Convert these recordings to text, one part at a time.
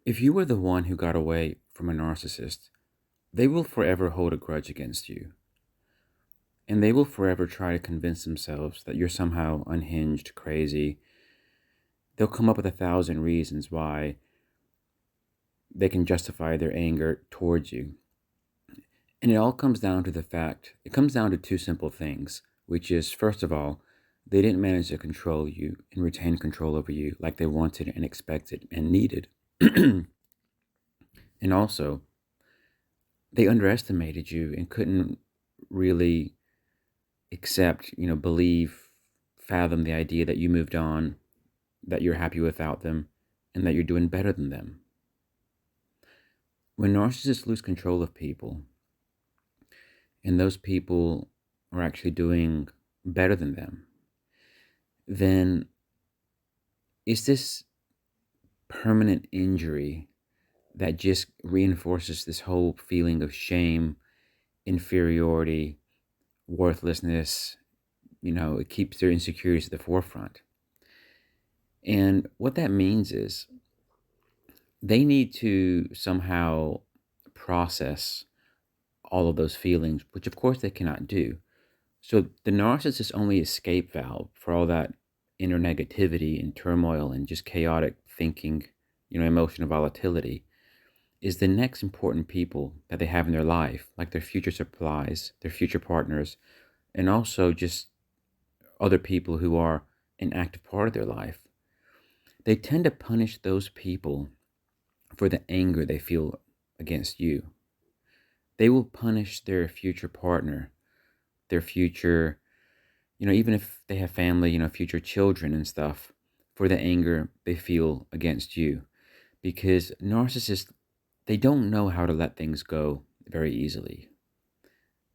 If you were the one who got away from a narcissist, they will forever hold a grudge against you. And they will forever try to convince themselves that you're somehow unhinged, crazy. They'll come up with 1,000 reasons why they can justify their anger towards you. And it all comes down to it comes down to two simple things, which is, first of all, they didn't manage to control you and retain control over you like they wanted and expected and needed. And also, they underestimated you and couldn't really accept, believe, fathom the idea that you moved on, that you're happy without them, and that you're doing better than them. When narcissists lose control of people, and those people are actually doing better than them, then it's this permanent injury that just reinforces this whole feeling of shame, inferiority, worthlessness. It keeps their insecurities at the forefront. And what that means is they need to somehow process all of those feelings, which of course they cannot do. So the narcissist's only escape valve for all that inner negativity and turmoil and just chaotic thinking, emotional volatility, is the next important people that they have in their life, like their future supplies, their future partners, and also just other people who are an active part of their life. They tend to punish those people for the anger they feel against you. They will punish their future partner, their future, even if they have family, future children and stuff, for the anger they feel against you. Because narcissists, they don't know how to let things go very easily.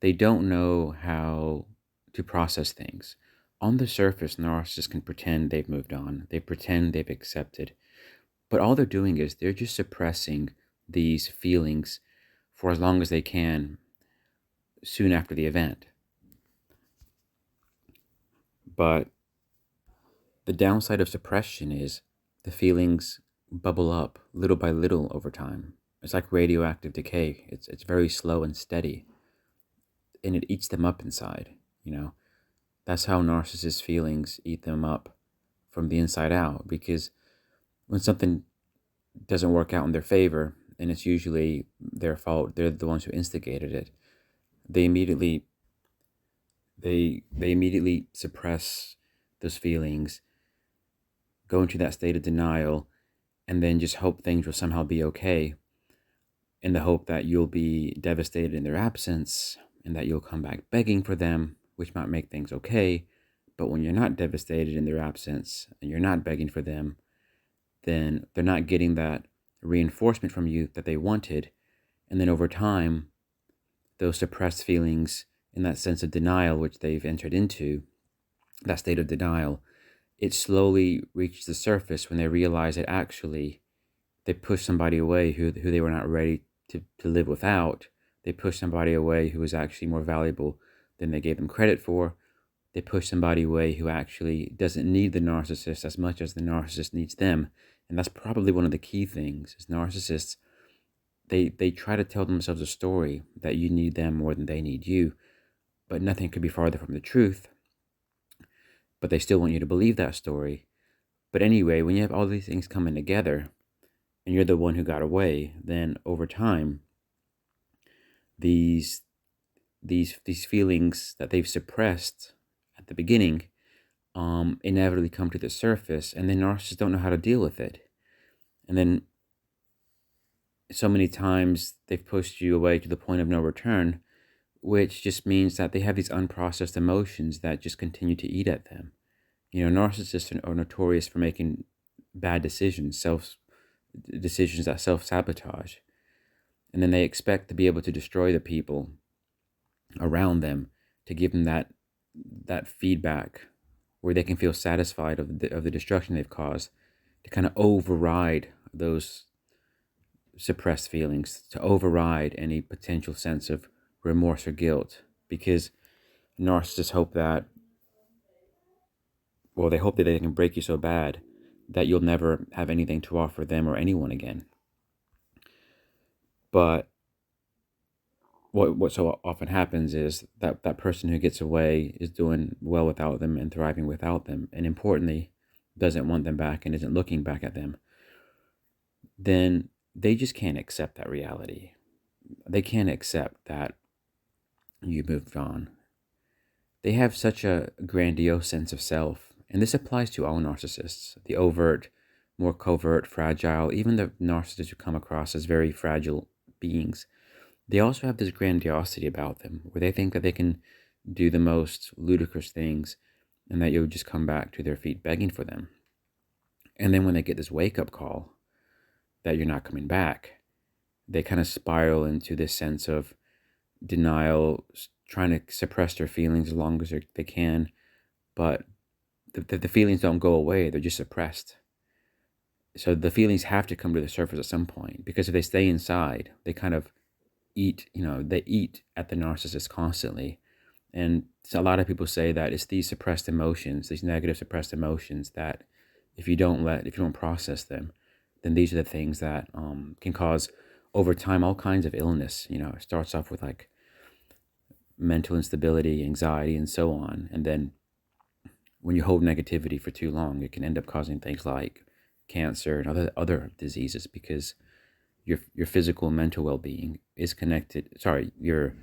They don't know how to process things. On the surface, narcissists can pretend they've moved on. They pretend they've accepted. But all they're doing is they're just suppressing these feelings for as long as they can soon after the event. But the downside of suppression is the feelings bubble up little by little over time. It's like radioactive decay. It's very slow and steady, and it eats them up inside. That's how narcissists' feelings eat them up from the inside out. Because when something doesn't work out in their favor, and it's usually their fault, they're the ones who instigated it. They immediately they immediately suppress those feelings, go into that state of denial, and then just hope things will somehow be okay, in the hope that you'll be devastated in their absence and that you'll come back begging for them, which might make things okay. But when you're not devastated in their absence and you're not begging for them, then they're not getting that reinforcement from you that they wanted. And then over time, those suppressed feelings and that sense of denial which they've entered into, that state of denial, it slowly reaches the surface when they realize that actually they pushed somebody away who they were not ready to live without. They pushed somebody away who was actually more valuable than they gave them credit for. They push somebody away who actually doesn't need the narcissist as much as the narcissist needs them. And that's probably one of the key things is narcissists, they try to tell themselves a story that you need them more than they need you, but nothing could be farther from the truth. But they still want you to believe that story. But anyway, when you have all these things coming together and you're the one who got away, then over time, these feelings that they've suppressed at the beginning inevitably come to the surface, and then narcissists don't know how to deal with it. And then so many times they've pushed you away to the point of no return, which just means that they have these unprocessed emotions that just continue to eat at them. Narcissists are notorious for making bad decisions, decisions that self-sabotage. And then they expect to be able to destroy the people around them to give them that feedback where they can feel satisfied of the destruction they've caused, to kind of override those suppressed feelings, to override any potential sense of remorse or guilt. Because narcissists hope that, well, they hope that they can break you so bad that you'll never have anything to offer them or anyone again. But what so often happens is that that person who gets away is doing well without them and thriving without them, and importantly, doesn't want them back and isn't looking back at them. Then they just can't accept that reality. They can't accept that you moved on. They have such a grandiose sense of self, and this applies to all narcissists, the overt, more covert, fragile, even the narcissists who come across as very fragile beings. They also have this grandiosity about them, where they think that they can do the most ludicrous things and that you'll just come back to their feet begging for them. And then when they get this wake-up call that you're not coming back, they kind of spiral into this sense of denial, trying to suppress their feelings as long as they can, but the feelings don't go away, they're just suppressed. So the feelings have to come to the surface at some point, because if they stay inside, they kind of they eat at the narcissist constantly. And so a lot of people say that it's these suppressed emotions, these negative suppressed emotions, that if you don't process them, then these are the things that can cause over time all kinds of illness. It starts off with like mental instability, anxiety, and so on. And then when you hold negativity for too long, it can end up causing things like cancer and other diseases, because your physical and mental well-being is connected. Sorry, your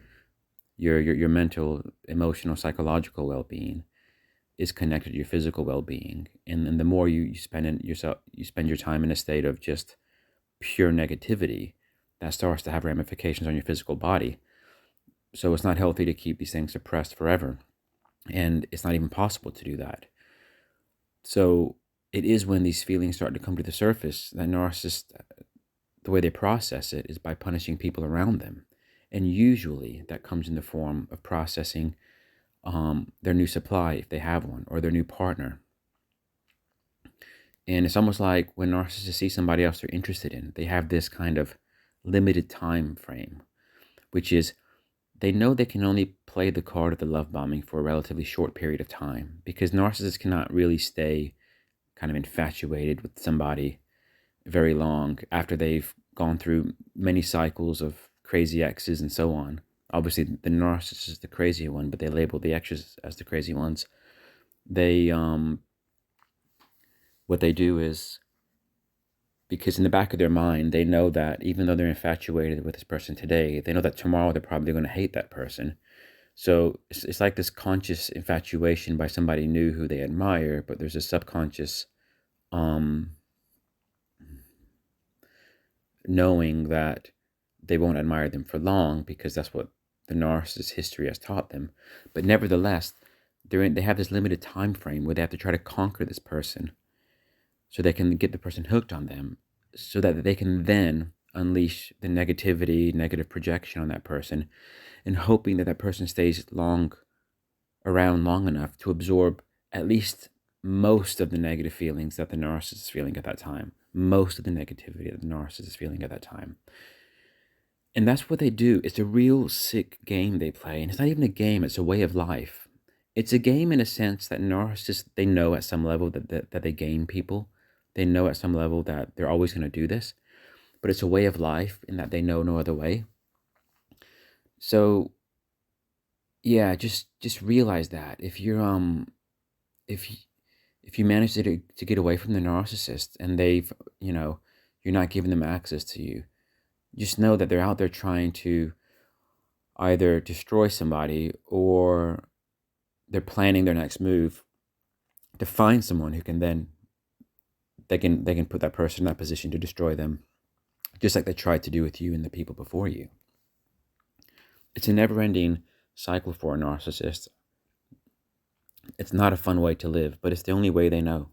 mental, emotional, psychological well-being is connected to your physical well-being. And the more you spend your time in a state of just pure negativity, that starts to have ramifications on your physical body. So it's not healthy to keep these things suppressed forever, and it's not even possible to do that. So it is when these feelings start to come to the surface that narcissists, the way they process it is by punishing people around them. And usually that comes in the form of processing their new supply, if they have one, or their new partner. And it's almost like when narcissists see somebody else they're interested in, they have this kind of limited time frame, which is they know they can only play the card of the love bombing for a relatively short period of time, because narcissists cannot really stay kind of infatuated with somebody very long after they've gone through many cycles of crazy exes and so on. Obviously, the narcissist is the crazy one, but they label the exes as the crazy ones. They what they do is, because in the back of their mind, they know that even though they're infatuated with this person today, they know that tomorrow they're probably going to hate that person. So it's like this conscious infatuation by somebody new who they admire, but there's a subconscious knowing that they won't admire them for long, because that's what the narcissist history has taught them. But nevertheless, they have this limited time frame where they have to try to conquer this person so they can get the person hooked on them, so that they can then unleash the negative projection on that person, and hoping that that person stays around long enough to absorb at least most of the negative feelings that the narcissist is feeling at that time, most of the negativity that the narcissist is feeling at that time. And that's what they do. It's a real sick game they play. And it's not even a game, it's a way of life. It's a game in a sense that narcissists, they know at some level that they game people. They know at some level that they're always going to do this. But it's a way of life in that they know no other way. So yeah, just realize that if you're if you, if you manage to get away from the narcissist, and you're not giving them access to you, just know that they're out there trying to either destroy somebody, or they're planning their next move to find someone who can then they can put that person in that position to destroy them, just like they tried to do with you and the people before you. It's a never-ending cycle for a narcissist. It's not a fun way to live, but it's the only way they know.